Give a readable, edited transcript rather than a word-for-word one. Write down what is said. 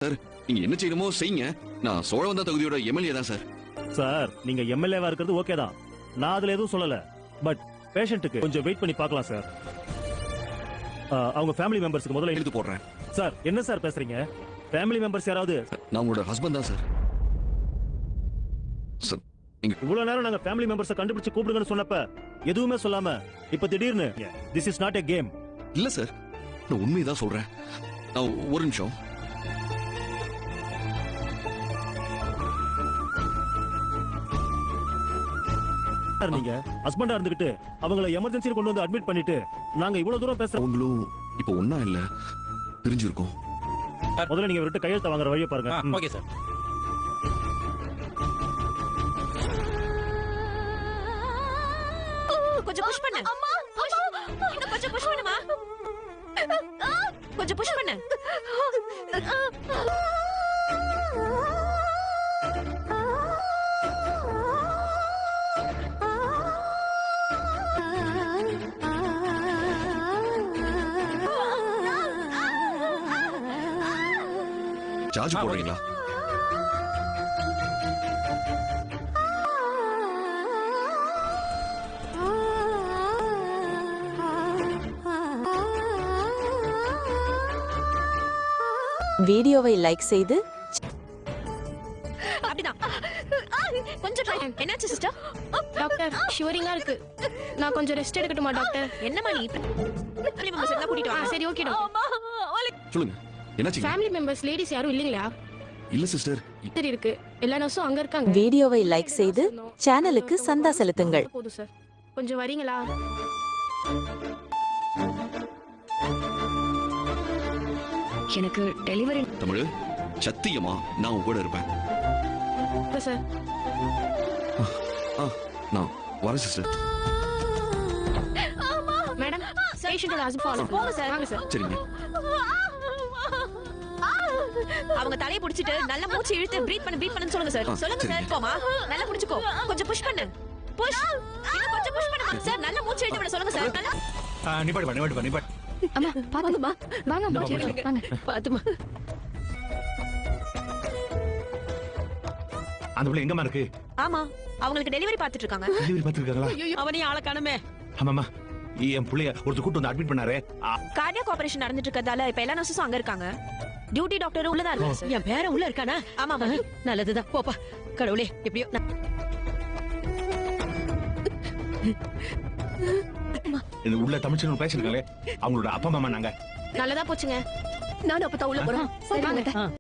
Sir நீங்க என்ன செய்யணுமோ செய்யுங்க. நான் சோழவந்தா தொகுதியோட எம்எல்ஏ தான் சார். சார் நீங்க எம்எல்ஏவா இருக்கிறது ஓகே தான், நான் அதுல எதுவும் சொல்லல. பட் பேஷண்ட்டுக்கு கொஞ்சம் வெயிட் பண்ணி பார்க்கலாம் சார். அவங்க ஃபேமிலி மெம்பர்ஸ்க்கு முதல்ல எடுத்து போடுறேன். சார் என்ன சார் பேசுறீங்க? ஃபேமிலி மெம்பர்ஸ் யாராவது? நான் உங்களோட ஹஸ்பண்ட் தான் சார். சார் நீங்க இவ்வளவு நேரம் நாங்க ஃபேமிலி மெம்பர்ஸை கண்டுபிடிச்சு கூப்பிடுங்கன்னு சொன்னப்ப எதுவுமே சொல்லாம இப்ப திடீர்னு this is not a game. இல்ல சார், நான் உண்மையதான் சொல்றேன். நான் ஒரு நிமிஷம். நீங்க ஹஸ்பண்டா இருந்துகிட்டு அவங்கள எமர்ஜென்சில கொண்டு வந்து அட்மிட் பண்ணிட்டு நாங்க இவ்வளவு தூரம் பேசுறோம். அவங்களும் இப்ப ஒண்ணா இல்ல, பிரிஞ்சிருக்கோம். முதல்ல நீங்க விட்டு கையெழுத்து வாங்குற வழியை பாருங்க. Okay sir. கொஞ்சம் புஷ் பண்ணு. இன்னும் கொஞ்சம் புஷ் பண்ணுமா? கொஞ்சம் புஷ் பண்ணு. சார்ஜ் போடுறீங்களா? வீடியோவை லைக் செய்து அப்படிதான். கொஞ்சம் ட்ரை. என்னாச்சு சிஸ்டர்? டாக்டர் ஷிவரிங்கா இருக்கு. நான் கொஞ்சம் ரெஸ்ட் எடுக்கட்டுமா டாக்டர்? என்னமா நீ ஃபேமிலி மெம்பர்ஸ் எல்லாம் கூட்டிட்டு வா. சரி ஓகே டாக்டர். சொல்லுங்க, என்னாச்சு? ஃபேமிலி மெம்பர்ஸ் லேடிஸ் யாரும் இல்லீங்களா? இல்ல சிஸ்டர். சரி இருக்கு. எல்லா நர்ஸும் அங்க இருக்காங்க. வீடியோவை லைக் செய்து சேனலுக்கு சந்தா செலுத்துங்கள். போதும் சார். கொஞ்சம் வரீங்களா? எனக்கு டெலிவரி. தமிழ் சத்தியமா நான் உங்க கூட இருப்பேன். சார் நான் வரேன் சிஸ்டர். மேடம் பேஷண்டோட ஹஸ்பண்ட் ஃபாலோ போங்க சார். வாங்க சார். சரிங்க. அவங்க தலையை பிடிச்சிட்டு நல்லா மூச்சு இழுத்து பிரீத் பண்ணுன்னு சொல்லுங்க சார். சொல்லுங்க சார். போமா நல்லா பிடிச்சுக்கோ. கொஞ்சம் புஷ் பண்ணு. புஷ். இன்னும் கொஞ்சம் புஷ் பண்ணு சார். நல்லா மூச்சு இழுத்து விட சொல்லுங்க சார். நல்லா நிப்பாடு. அம்மா பாத்துமா. வாங்க அம்மா. வாங்க. பாத்துமா. அந்த புள்ள எங்கம்மா இருக்கு? ஆமா, அவங்களுக்கு டெலிவரி பார்த்துட்டு இருக்காங்க. டெலிவரி பாத்துருக்காங்களா? அவனையும் ஆள காணுமே. ஆமாமா, என் புள்ளைய ஒருத்தர் கூட்டு வந்து அட்மிட் பண்ணாரு. கார்டியாக் ஆபரேஷன் நடந்துட்டு இருக்கதால இப்ப எல்லா நர்ஸஸும் அங்க இருக்காங்க. டியூட்டி டாக்டர் உள்ளதா இருக்காங்க சார். என் பேர உள்ள இருக்கானா? ஆமா நல்லதுதான். போப்பா கடவுளே, எப்படியோ. இந்த உள்ள தமிழ்ச்சல் பேசிருக்காங்களே, அவங்களோட அப்பா அம்மா நாங்க. நல்லதா போச்சுங்க. நானும் அப்பதான் உள்ள போறேன். சரி வாங்க.